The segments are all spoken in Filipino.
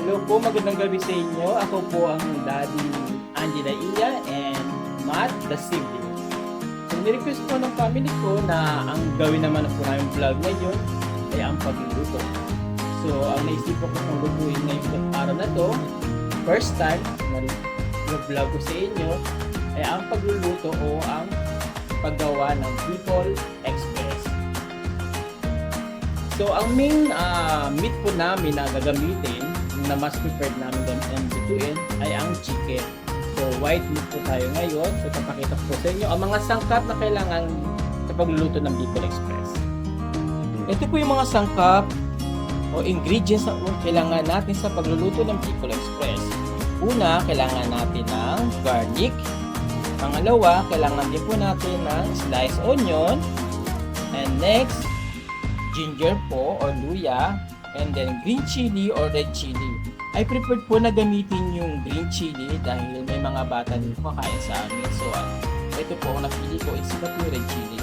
Hello po, magandang gabi sa inyo. Ako po ang Daddy Angela Iya and Matt the Siblings. So, nirequest po ng family ko na ang gawin naman po namin vlog ngayon ay ang pagluluto. So, ang naisip ko kung lutuin ngayong araw na to, first time na vlog ko sa inyo, ay ang pagluluto o ang paggawa ng Bicol Express. So, ang main meat po namin na gagamitin na mas prepared namin ang lutuin ay ang chicken. So, white meat po tayo ngayon. So, papakita ko sa inyo ang mga sangkap na kailangan sa pagluluto ng Bicol Express. Ito po yung mga sangkap o ingredients na kailangan natin sa pagluluto ng Bicol Express. Una, kailangan natin ng garlic. Pangalawa, kailangan din po natin ng sliced onion. And next, ginger po or luya. And then green chili or red chili. I preferred po na gamitin yung green chili dahil may mga bata din po kakain sa amin. So, ito po ang napili ko is yung red chili.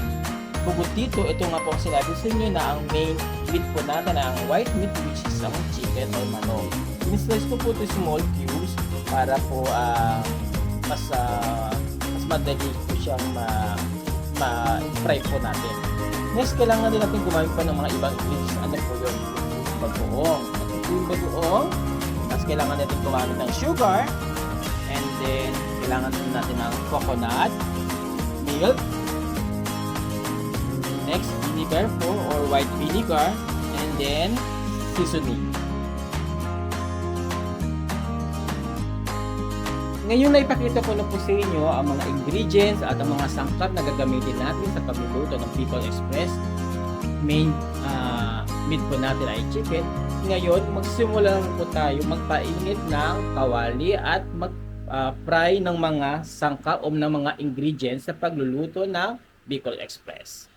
Bukod dito, ito nga po ang sinabi sa inyo na ang main meat po natin ang white meat which is ang chicken or manok. In-slice ko po ito small cubes para po mas madali po siyang ma-fry po natin. Next, kailangan din natin gumamit pa ng mga ibang ingredients. Ano po yun? Bagoong. Ito yung bagoong. Tapos kailangan natin gumamit ng sugar. And then, kailangan din natin ng coconut, milk. Next, vinegar po or white vinegar. And then, seasoning. Ngayon na ipakita ko na po sa inyo ang mga ingredients at ang mga sangkap na gagamitin natin sa pagluluto ng Bicol Express. Main meat po natin ay chicken. Ngayon, magsimula po tayo magpainit ng kawali at mag-fry ng mga sangkap o ng mga ingredients sa pagluluto ng Bicol Express.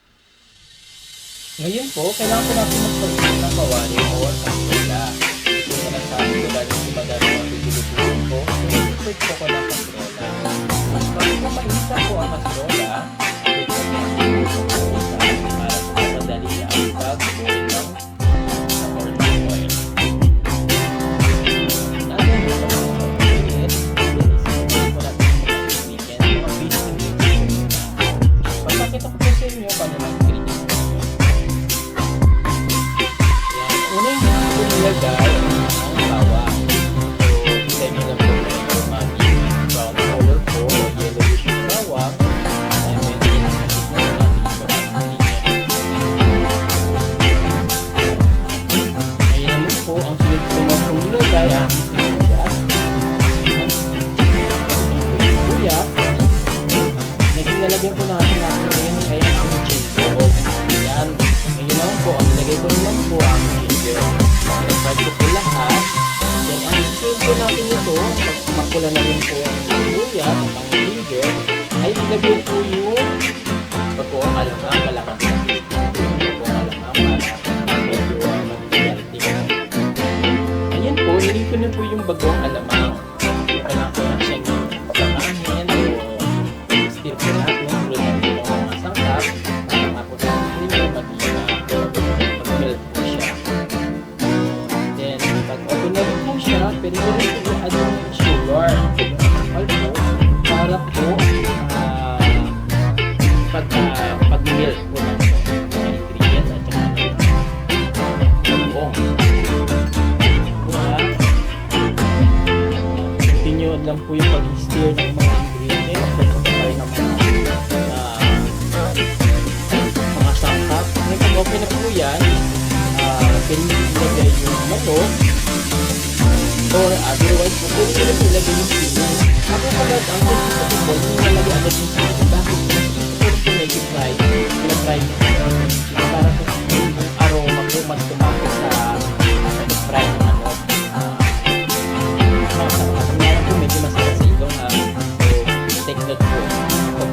Ngayon po, kailangan po natin magpainit ng kawali o kasola. Ito na nasabi ko dahil sa madami ang paglutuin ko. Pwede po ko ng kasola. Pag mapainita po ang kasola, pwede po para po madali ang pag-boil ng olive oil. Natin po sa mga pag-init, isipin po natin mga weekend, mga basic ingredients. Pagpakita ko po sa inyo paano mag-ingredients po. Una yung gusto ko nilagay ang bawang. So, ilagay na po yung mami brown color po o yellowish yung bawang. And then, inasakit na natin yung ayun naman po, ang sunod ko mga nilagay ang sibuyas. Sibuyas. Next, nalagyan po natin ngayon ay ang chili. Ayan. Ngayon naman po, ang nilagay ko naman po ang ginger. Nag-fry ko po lahat. Then, ang skill po natin ito, pag makula na rin po ang sibuyas at ang ginger, ay ilagay po yung bagoong alamang kalakang natin. Bagoong alamang para medyo mag-healthy. Ayan po, nilagay ko na po yung bagoong alamang. Kailangan po na siyang pagkakanin o stir po natin. Tulad natin yung mga sangkap para nga po sa ninyo mag-melt po siya. Then, pag-open na rin po siya, pwede ko rin po add yung sugar. Also, para po pag-melt po ng mga ingredients at saka ng buong. Continue lang po yung pag-stir ng mga ingredients at pag-fry ng mga sangkap. Ngayon, pag open na po yan, pwede ilagay yung manok or otherwise po pwede nila ilagay yung chili. Ako pala ang gusto ko po, hindi nalagay agad yung chili. Bakit? Pwede po medyo fry. Fry para po yung aroma po mas tumapos sa fry ng manok. Mga sangkap po medyo masarap sa ilong. So, take note po. Pag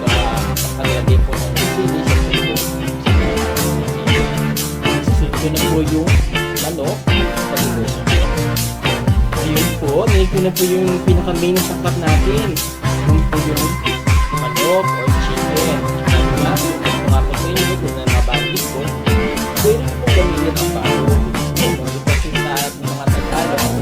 nakalagay po ng chili, siyempre po susunod na po yung manok sa luto. Ayun po, nilagay ko na po yung pinaka-main na sangkap natin. Yun po yung manok or chicken. Ano nga, kung nga po sa inyo, kung na nabagis ko, pwede po gamitin ang bago. Kasi sa mga Tagalog,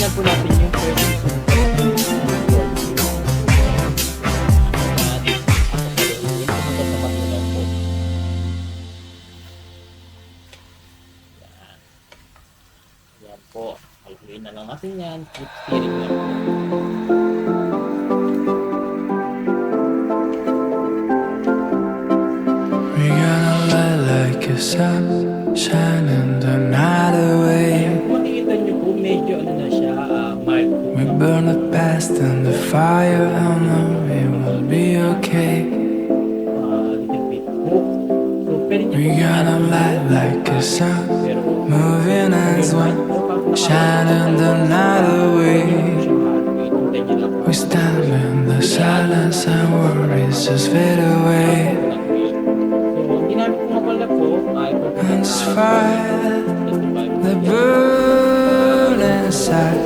titignan po natin yung pwedeng yan po. Haluin na lang natin yan. Keep stirring lang po. We're gonna let like a sun shining the night away. Ayan, kung makikita nyo po, medyo ano na siya, mild po. We burn the past in the fire, I know it will be okay. Little bit hook. So, pwede nyo We po gonna light like a sun, pero moving as one, shining the night away. We stand in the silence and worries just fade away. So, ginamit ko nga pala po, ay po And this fire that burn inside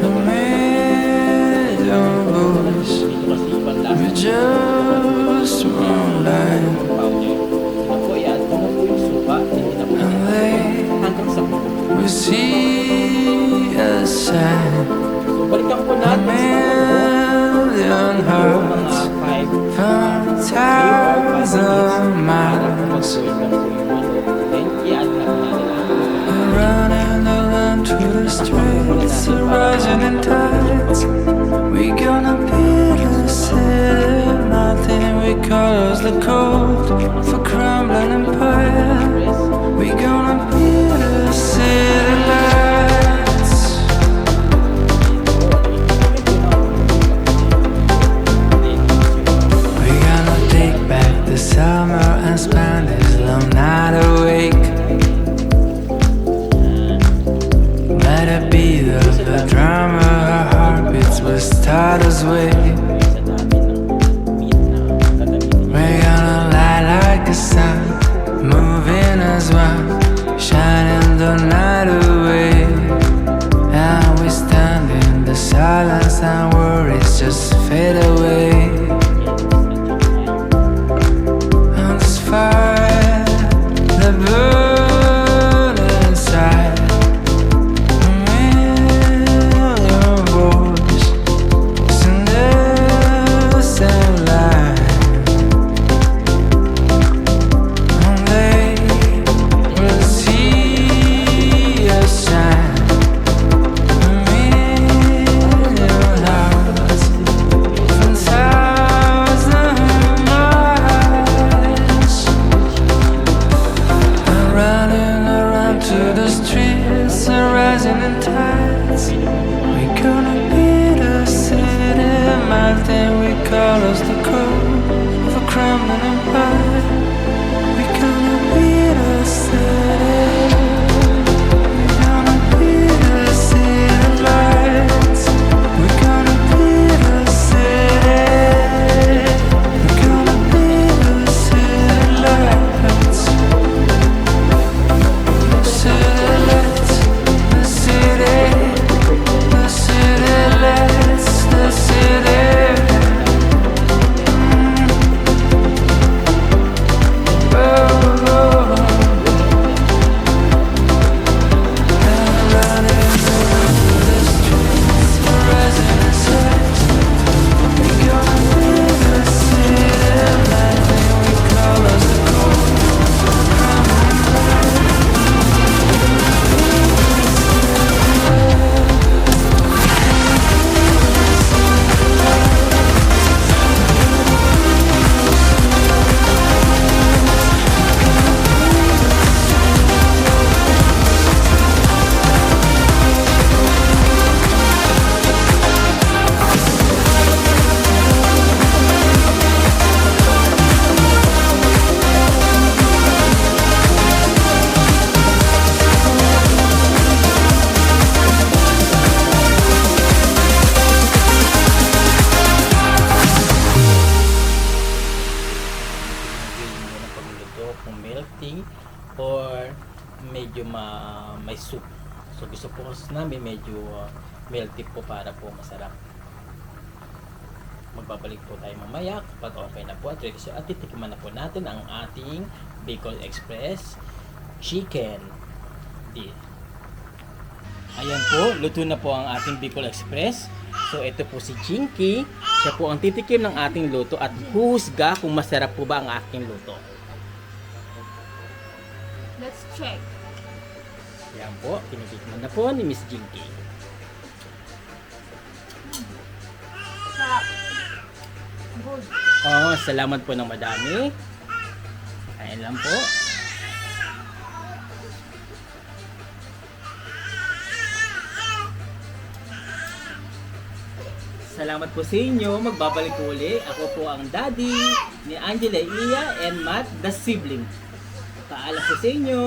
the million voice. We just moonlight and they will see a sign. Balikan po A natin million hearts from thousand miles. Running along to the streets, rising in tides. We gonna build a city, nothing we call us the cold for crumbling empire. We gonna build a city lights. We gonna take back the summer and spend this long night awake. Let it be the drama, our heartbeats will start us way. We're gonna light like a sun, moving as one, shining the night away. And we stand in the silence and worries just fade away. And this fire that burns inside a million voices in the same line. And they will see us shine. A million hearts from thousand miles. And running around to the streets and rising in tides. We gonna beat a city, mountain we call us the cold of a crumbling empire. We gonna beat a city. We gonna beat a city lights. We gonna beat a city. We gonna beat a city lights. City lights, the city, the city lights, the city. Oh, oh. And running through the streets, rising in sight. We gonna build a city, nothing we call us the cold. Kung melting or medyo may soup. So gusto po kasi namin medyo melty po para po masarap. Magbabalik po tayo mamaya kapag okay na po at ready. So at titikman na po natin ang ating Bicol Express Chicken. Ayan po, luto na po ang ating Bicol Express. So ito po si Jinky. Siya po ang titikim ng ating luto at huhusga kung masarap po ba ang aking luto. Let's check. Ayan po, tinitikman na po ni Miss Jinky. Sarap. Good. Oh, salamat po ng madami. Ayan lang po. Salamat po sa inyo. Magbabalik po uli. Ako po ang daddy ni Angela Iya and Matt, the sibling. Paalam po sa inyo.